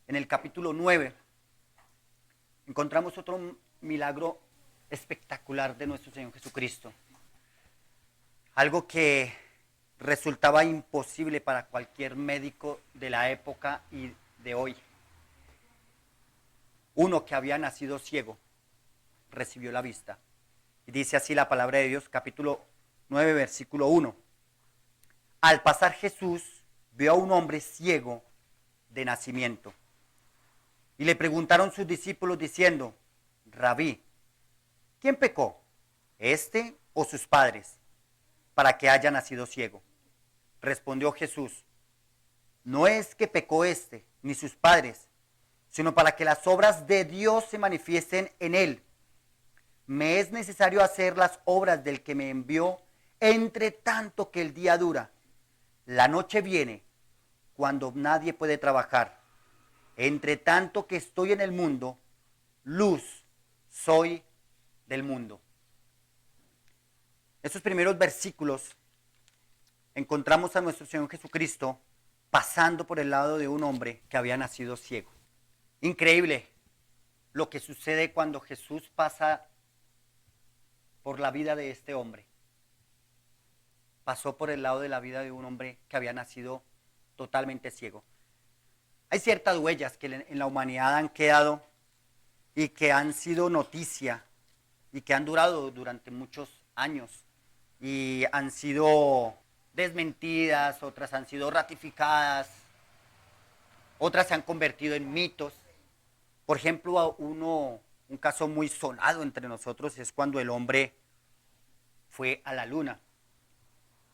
en el capítulo 9, encontramos otro milagro espectacular de nuestro Señor Jesucristo. Algo que resultaba imposible para cualquier médico de la época y de hoy. Uno que había nacido ciego recibió la vista. Y dice así la palabra de Dios, capítulo 9, versículo 1. Al pasar Jesús vio a un hombre ciego de nacimiento. Y le preguntaron sus discípulos diciendo, Rabí, ¿quién pecó, este o sus padres, para que haya nacido ciego? Respondió Jesús, no es que pecó este ni sus padres, sino para que las obras de Dios se manifiesten en él. Me es necesario hacer las obras del que me envió, entre tanto que el día dura. La noche viene cuando nadie puede trabajar. Entre tanto que estoy en el mundo, luz soy del mundo. En estos primeros versículos encontramos a nuestro Señor Jesucristo pasando por el lado de un hombre que había nacido ciego. Increíble lo que sucede cuando Jesús pasa por la vida de este hombre. Pasó por el lado de la vida de un hombre que había nacido totalmente ciego. Hay ciertas huellas que en la humanidad han quedado y que han sido noticia y que han durado durante muchos años y han sido desmentidas, otras han sido ratificadas, otras se han convertido en mitos. Por ejemplo, un caso muy sonado entre nosotros es cuando el hombre fue a la luna.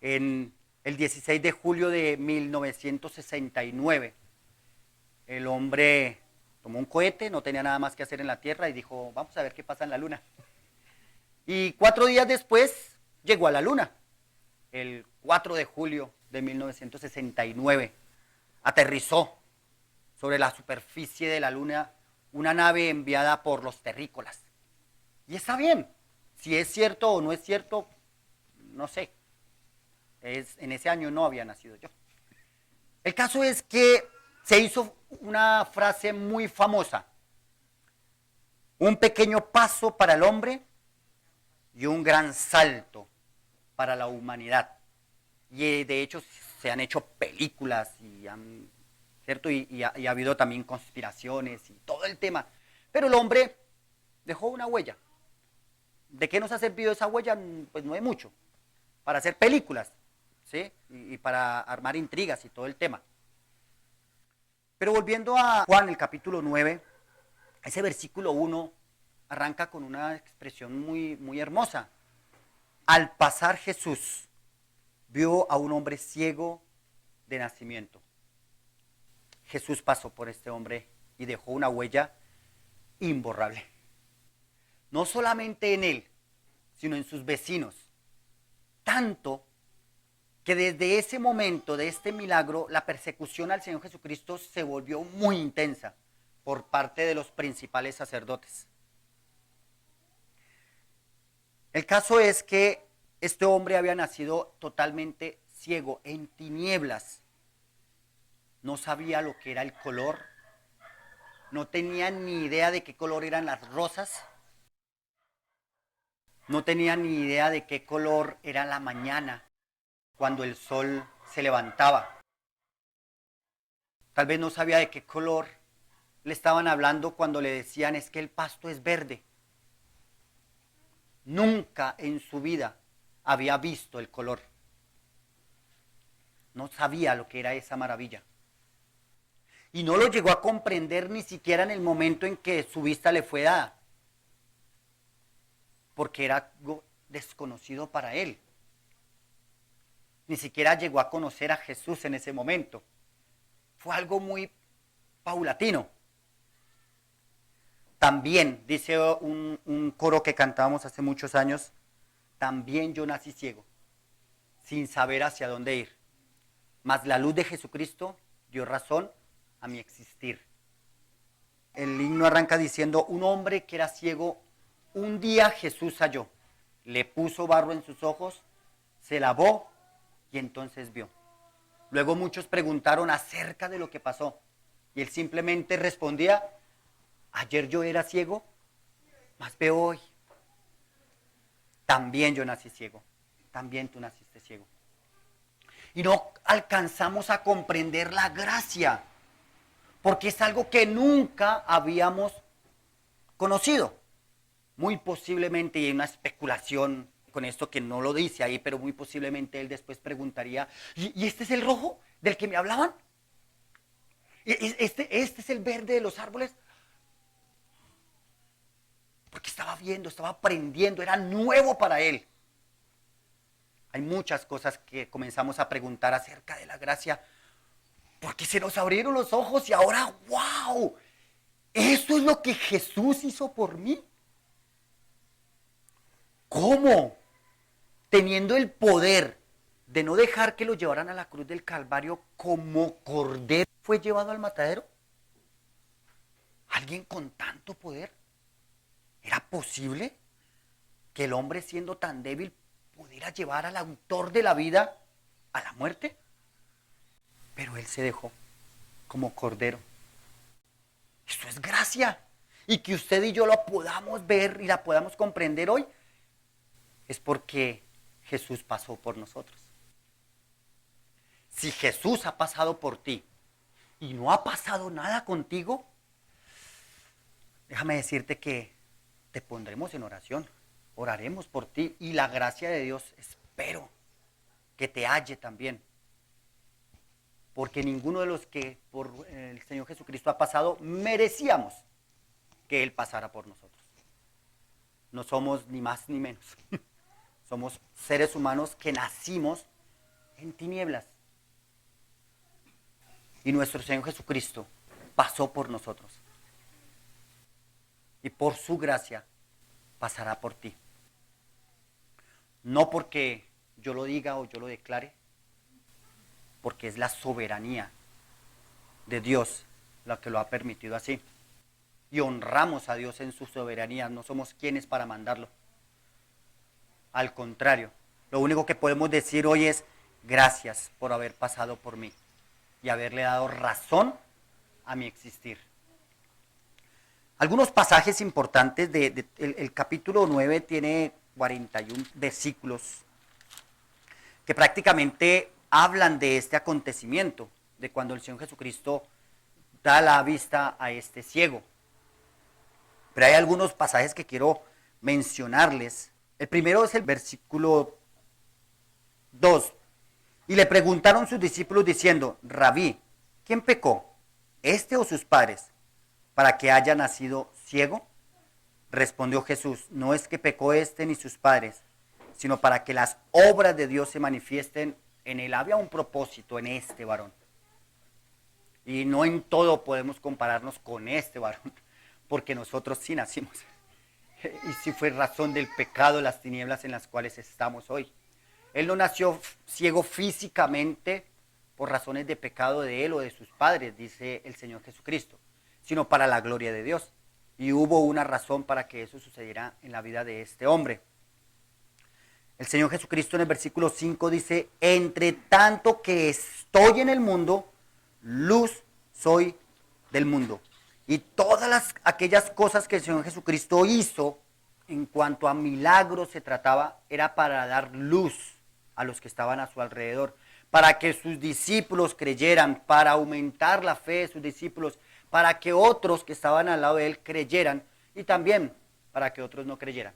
En el 16 de julio de 1969, el hombre tomó un cohete, no tenía nada más que hacer en la Tierra y dijo, vamos a ver qué pasa en la luna. Y 4 días después llegó a la luna, el 4 de julio de 1969. Aterrizó sobre la superficie de la luna una nave enviada por los terrícolas. Y está bien, si es cierto o no es cierto, no sé. En ese año no había nacido yo. El caso es que se hizo una frase muy famosa. Un pequeño paso para el hombre y un gran salto para la humanidad. Y de hecho se han hecho películas ¿cierto? Y ha habido también conspiraciones y todo el tema. Pero el hombre dejó una huella. ¿De qué nos ha servido esa huella? Pues no hay mucho. Para hacer películas, ¿sí? Y para armar intrigas y todo el tema. Pero volviendo a Juan, el capítulo 9, ese versículo 1 arranca con una expresión muy, muy hermosa. Al pasar Jesús vio a un hombre ciego de nacimiento. Jesús pasó por este hombre y dejó una huella imborrable. No solamente en él, sino en sus vecinos. Tanto que desde ese momento de este milagro, la persecución al Señor Jesucristo se volvió muy intensa por parte de los principales sacerdotes. El caso es que este hombre había nacido totalmente ciego, en tinieblas. No sabía lo que era el color, no tenía ni idea de qué color eran las rosas, no tenía ni idea de qué color era la mañana cuando el sol se levantaba. Tal vez no sabía de qué color le estaban hablando cuando le decían es que el pasto es verde. Nunca en su vida había visto el color. No sabía lo que era esa maravilla. Y no lo llegó a comprender ni siquiera en el momento en que su vista le fue dada. Porque era algo desconocido para él. Ni siquiera llegó a conocer a Jesús en ese momento. Fue algo muy paulatino. También, dice un coro que cantábamos hace muchos años, también yo nací ciego, sin saber hacia dónde ir. Mas la luz de Jesucristo dio razón a mi existir. El himno arranca diciendo, un hombre que era ciego, un día Jesús halló, le puso barro en sus ojos, se lavó y entonces vio. Luego muchos preguntaron acerca de lo que pasó. Y él simplemente respondía, ayer yo era ciego, mas veo hoy. También yo nací ciego, también tú naciste ciego. Y no alcanzamos a comprender la gracia, porque es algo que nunca habíamos conocido. Muy posiblemente, y hay una especulación con esto que no lo dice ahí, pero muy posiblemente él después preguntaría, ¿y este es el rojo del que me hablaban? ¿Este es el verde de los árboles? Porque estaba viendo, estaba aprendiendo, era nuevo para él. Hay muchas cosas que comenzamos a preguntar acerca de la gracia, porque se nos abrieron los ojos y ahora, wow, eso es lo que Jesús hizo por mí. ¿Cómo? Teniendo el poder de no dejar que lo llevaran a la cruz del Calvario, como cordero fue llevado al matadero. ¿Alguien con tanto poder? ¿Era posible que el hombre, siendo tan débil, pudiera llevar al autor de la vida a la muerte? Pero él se dejó como cordero. Eso es gracia. Y que usted y yo lo podamos ver y la podamos comprender hoy, es porque Jesús pasó por nosotros. Si Jesús ha pasado por ti y no ha pasado nada contigo, déjame decirte que te pondremos en oración, oraremos por ti y la gracia de Dios espero que te halle también. Porque ninguno de los que por el Señor Jesucristo ha pasado merecíamos que Él pasara por nosotros. No somos ni más ni menos. Somos seres humanos que nacimos en tinieblas. Y nuestro Señor Jesucristo pasó por nosotros. Y por su gracia pasará por ti. No porque yo lo diga o yo lo declare, porque es la soberanía de Dios la que lo ha permitido así. Y honramos a Dios en su soberanía, no somos quienes para mandarlo. Al contrario, lo único que podemos decir hoy es gracias por haber pasado por mí y haberle dado razón a mi existir. Algunos pasajes importantes el capítulo 9 tiene 41 versículos que prácticamente hablan de este acontecimiento, de cuando el Señor Jesucristo da la vista a este ciego. Pero hay algunos pasajes que quiero mencionarles. El primero es el versículo 2. Y le preguntaron sus discípulos diciendo, Rabí, ¿quién pecó, este o sus padres, para que haya nacido ciego? Respondió Jesús, no es que pecó este ni sus padres, sino para que las obras de Dios se manifiesten en él. Había un propósito en este varón. Y no en todo podemos compararnos con este varón, porque nosotros sí nacimos. Y sí fue razón del pecado, las tinieblas en las cuales estamos hoy. Él no nació ciego físicamente por razones de pecado de él o de sus padres, dice el Señor Jesucristo, sino para la gloria de Dios. Y hubo una razón para que eso sucediera en la vida de este hombre. El Señor Jesucristo en el versículo 5 dice, entre tanto que estoy en el mundo, luz soy del mundo. Y todas aquellas cosas que el Señor Jesucristo hizo en cuanto a milagros se trataba, era para dar luz a los que estaban a su alrededor, para que sus discípulos creyeran, para aumentar la fe de sus discípulos, para que otros que estaban al lado de él creyeran y también para que otros no creyeran.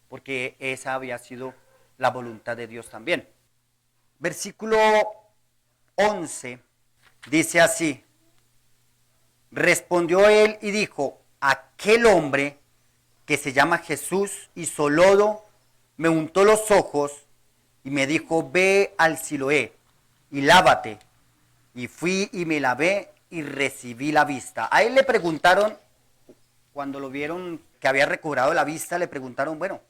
Porque esa había sido la voluntad de Dios también. Versículo 11 dice así, respondió él y dijo, aquel hombre que se llama Jesús hizo lodo, me untó los ojos y me dijo, ve al Siloé y lávate. Y fui y me lavé y recibí la vista. A él le preguntaron, cuando lo vieron que había recobrado la vista, le preguntaron, bueno,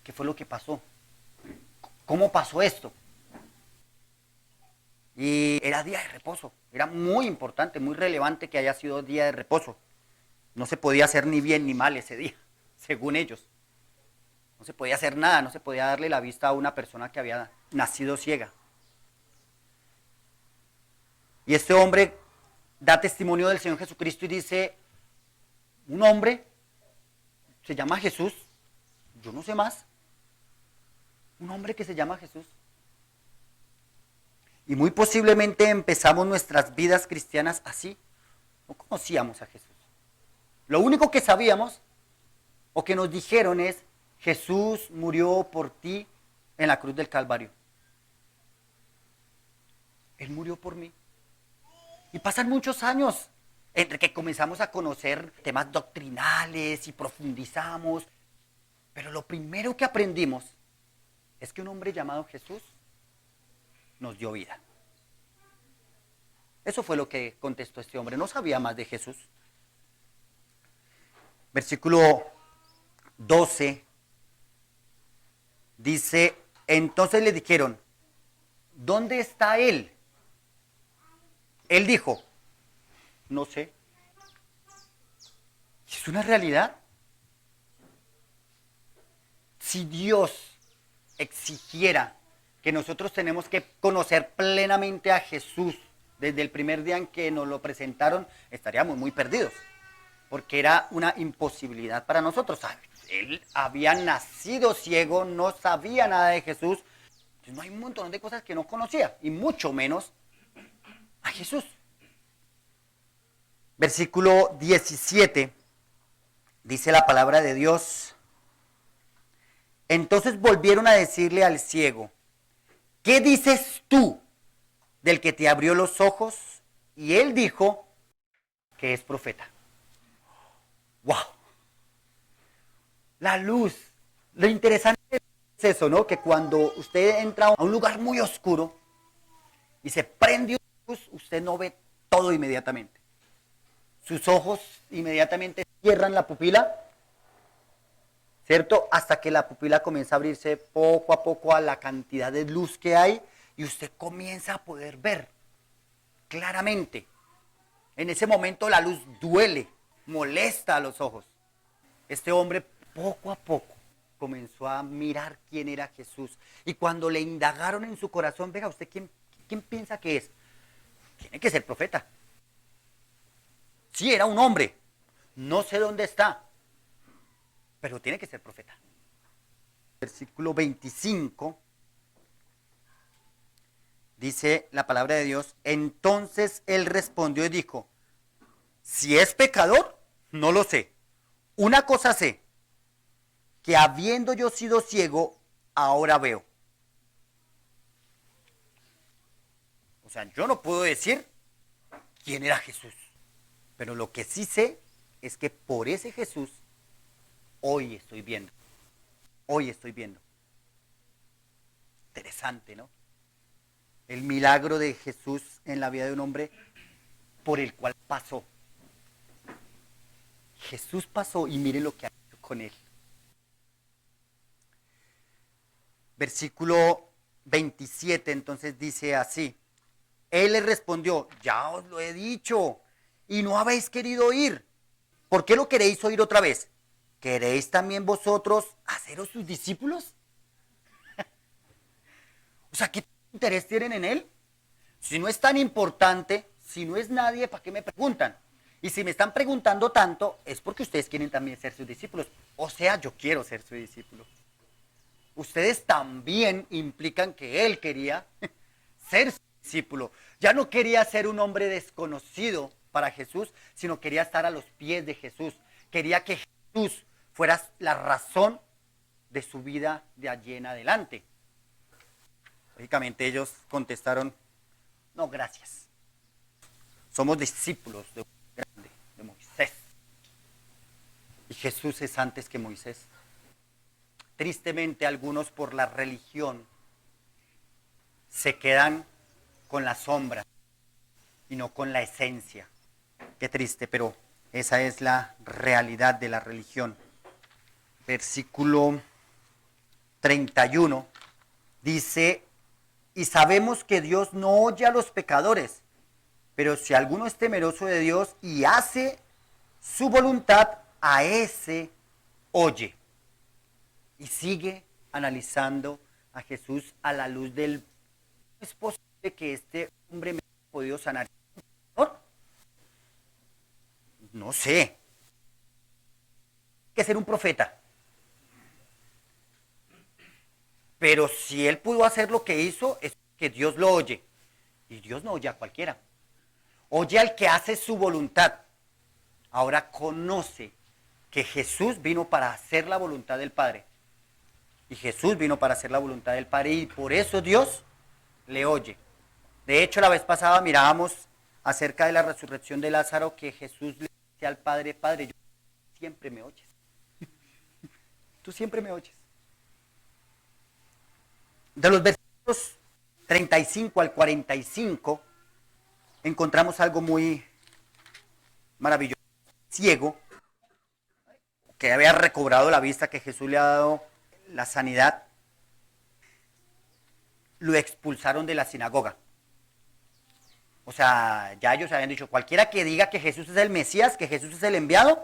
¿qué fue lo que pasó? ¿Cómo pasó esto? Y era día de reposo, era muy importante, muy relevante que haya sido día de reposo. No se podía hacer ni bien ni mal ese día, según ellos. No se podía hacer nada, no se podía darle la vista a una persona que había nacido ciega. Y este hombre da testimonio del Señor Jesucristo y dice, un hombre se llama Jesús, yo no sé más, un hombre que se llama Jesús. Y muy posiblemente empezamos nuestras vidas cristianas así, no conocíamos a Jesús. Lo único que sabíamos o que nos dijeron es, Jesús murió por ti en la cruz del Calvario. Él murió por mí. Y pasan muchos años entre que comenzamos a conocer temas doctrinales y profundizamos. Pero lo primero que aprendimos es que un hombre llamado Jesús nos dio vida. Eso fue lo que contestó este hombre. No sabía más de Jesús. Versículo 12 dice, entonces le dijeron, ¿dónde está él? Él dijo, no sé. ¿Es una realidad? Si Dios exigiera que nosotros tenemos que conocer plenamente a Jesús desde el primer día en que nos lo presentaron, estaríamos muy perdidos, porque era una imposibilidad para nosotros. Él había nacido ciego, no sabía nada de Jesús, entonces no hay un montón de cosas que no conocía, y mucho menos a Jesús. Versículo 17, dice la palabra de Dios. Entonces volvieron a decirle al ciego, ¿qué dices tú del que te abrió los ojos? Y él dijo que es profeta. ¡Wow! La luz. Lo interesante es eso, ¿no? Que cuando usted entra a un lugar muy oscuro y se prende una luz, usted no ve todo inmediatamente. Sus ojos inmediatamente cierran la pupila, ¿cierto? Hasta que la pupila comienza a abrirse poco a poco a la cantidad de luz que hay y usted comienza a poder ver claramente. En ese momento la luz duele, molesta a los ojos. Este hombre poco a poco comenzó a mirar quién era Jesús. Y cuando le indagaron en su corazón, venga, ¿usted quién piensa que es? Tiene que ser profeta. Sí, era un hombre. No sé dónde está, pero tiene que ser profeta. Versículo 25 dice la palabra de Dios, entonces él respondió y dijo, si es pecador, no lo sé. Una cosa sé, que habiendo yo sido ciego, ahora veo. O sea, yo no puedo decir quién era Jesús, pero lo que sí sé es que por ese Jesús hoy estoy viendo. Hoy estoy viendo. Interesante, ¿no? El milagro de Jesús en la vida de un hombre por el cual pasó. Jesús pasó y mire lo que ha hecho con él. Versículo 27 entonces dice así. Él le respondió, ya os lo he dicho y no habéis querido oír. ¿Por qué lo queréis oír otra vez? ¿Queréis también vosotros haceros sus discípulos? O sea, ¿qué interés tienen en él? Si no es tan importante, si no es nadie, ¿para qué me preguntan? Y si me están preguntando tanto, es porque ustedes quieren también ser sus discípulos. O sea, yo quiero ser su discípulo. Ustedes también implican que él quería ser su discípulo. Ya no quería ser un hombre desconocido para Jesús, sino quería estar a los pies de Jesús. Quería que Jesús fuera la razón de su vida de allí en adelante. Lógicamente ellos contestaron, no, gracias. Somos discípulos de un grande, de Moisés. Y Jesús es antes que Moisés. Tristemente algunos por la religión se quedan con la sombra y no con la esencia. Qué triste, pero esa es la realidad de la religión. Versículo 31 dice, y sabemos que Dios no oye a los pecadores, pero si alguno es temeroso de Dios y hace su voluntad, a ese oye. Y sigue analizando a Jesús a la luz del... ¿Es posible que este hombre me haya podido sanar? No sé. Hay que ser un profeta. Pero si él pudo hacer lo que hizo, es que Dios lo oye. Y Dios no oye a cualquiera. Oye al que hace su voluntad. Ahora conoce que Jesús vino para hacer la voluntad del Padre. Y Jesús vino para hacer la voluntad del Padre y por eso Dios le oye. De hecho, la vez pasada mirábamos acerca de la resurrección de Lázaro que Jesús le dice al Padre, Padre, yo siempre me oyes. Tú siempre me oyes. De los versículos 35 al 45 encontramos algo muy maravilloso. Ciego, que había recobrado la vista, que Jesús le ha dado la sanidad, lo expulsaron de la sinagoga. O sea, ya ellos habían dicho, cualquiera que diga que Jesús es el Mesías, que Jesús es el enviado,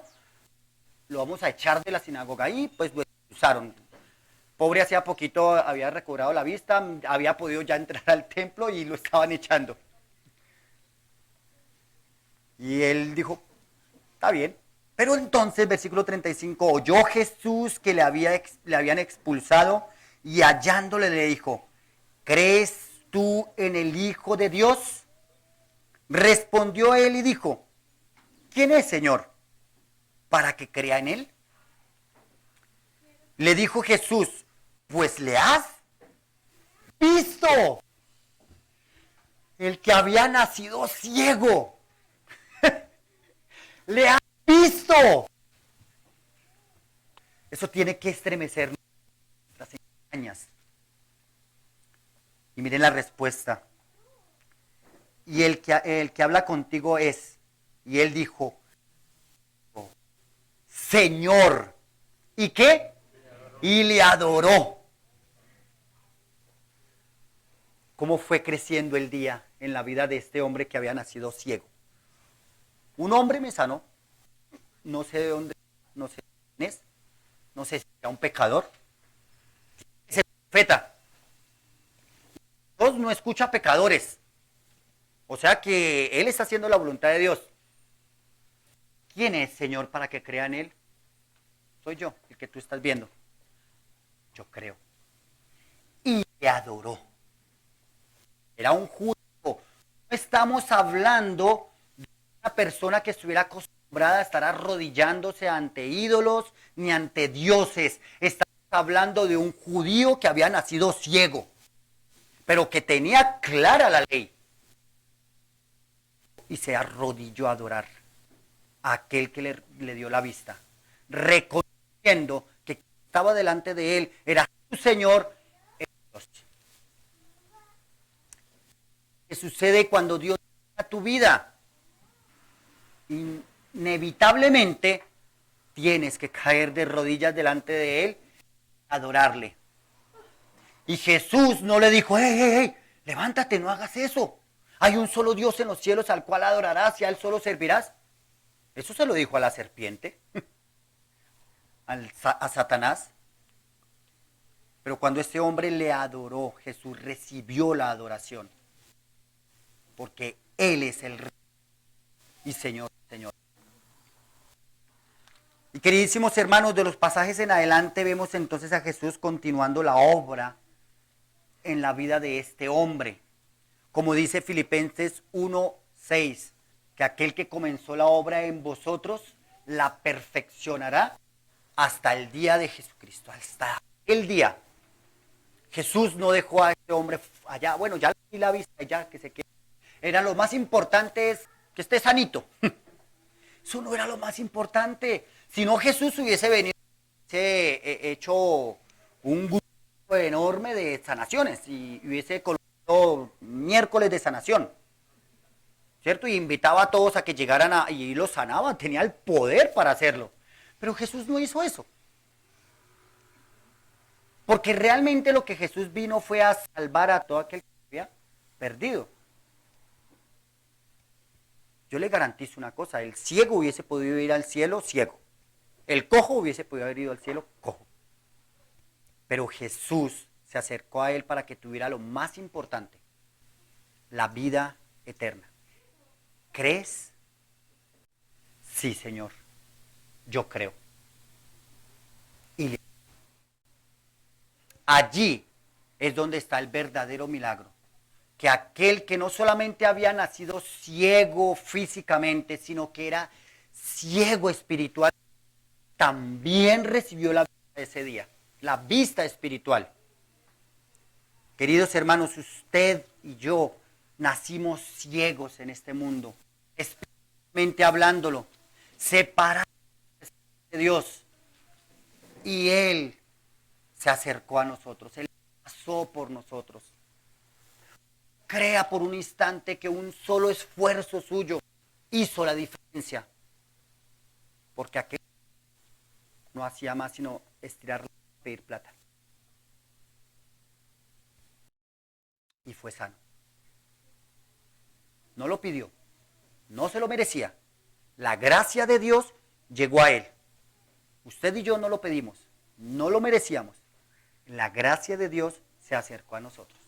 lo vamos a echar de la sinagoga. Y pues lo expulsaron. Pobre, hacía poquito había recobrado la vista, había podido ya entrar al templo y lo estaban echando. Y él dijo, está bien. Pero entonces, versículo 35, oyó Jesús que le habían expulsado y hallándole le dijo, ¿crees tú en el Hijo de Dios? Respondió él y dijo, ¿quién es, Señor, para que crea en él? Le dijo Jesús, pues le has visto. El que había nacido ciego. Le has visto. Eso tiene que estremecer nuestras entrañas. Y miren la respuesta. Y el que habla contigo es. Y él dijo, Señor. ¿Y qué? Y le adoró. ¿Cómo fue creciendo el día en la vida de este hombre que había nacido ciego? Un hombre me sanó. No sé de dónde, no sé quién es. No sé si era un pecador. Es el profeta. Dios no escucha pecadores. O sea que él está haciendo la voluntad de Dios. ¿Quién es, Señor, para que crea en él? Soy yo, el que tú estás viendo. Yo creo. Y le adoró. Era un judío. No estamos hablando de una persona que estuviera acostumbrada a estar arrodillándose ante ídolos ni ante dioses. Estamos hablando de un judío que había nacido ciego, pero que tenía clara la ley. Y se arrodilló a adorar a aquel que le dio la vista, reconociendo que estaba delante de él era su Señor, Dios. ¿Qué sucede cuando Dios toca tu vida? Inevitablemente tienes que caer de rodillas delante de él, adorarle. Y Jesús no le dijo, hey, levántate, no hagas eso. Hay un solo Dios en los cielos al cual adorarás y a él solo servirás. Eso se lo dijo a la serpiente, a Satanás. Pero cuando este hombre le adoró, Jesús recibió la adoración. Porque Él es el Rey y Señor. Y queridísimos hermanos, de los pasajes en adelante vemos entonces a Jesús continuando la obra en la vida de este hombre. Como dice Filipenses 1:6, que aquel que comenzó la obra en vosotros la perfeccionará hasta el día de Jesucristo, hasta el día. Jesús no dejó a este hombre allá, bueno, ya le di la vista, ya que se quede. Era lo más importante es que esté sanito. Eso no era lo más importante. Si no, Jesús hubiese venido, hubiese hecho un grupo enorme de sanaciones y hubiese colocado miércoles de sanación, ¿cierto? Y invitaba a todos a que llegaran y los sanaban, tenía el poder para hacerlo. Pero Jesús no hizo eso. Porque realmente lo que Jesús vino fue a salvar a todo aquel que había perdido. Yo le garantizo una cosa, el ciego hubiese podido ir al cielo ciego. El cojo hubiese podido haber ido al cielo cojo. Pero Jesús se acercó a él para que tuviera lo más importante, la vida eterna. ¿Crees? sí, Señor, yo creo. Y allí es donde está el verdadero milagro. Que aquel que no solamente había nacido ciego físicamente, sino que era ciego espiritual, también recibió la vista ese día, la vista espiritual. Queridos hermanos, usted y yo nacimos ciegos en este mundo, espiritualmente hablándolo, separados de Dios. Y Él se acercó a nosotros, Él pasó por nosotros. Crea por un instante que un solo esfuerzo suyo hizo la diferencia, porque aquel no hacía más sino estirar la mano, pedir plata. Y fue sano. No lo pidió, no se lo merecía. La gracia de Dios llegó a él. Usted y yo no lo pedimos, no lo merecíamos. La gracia de Dios se acercó a nosotros.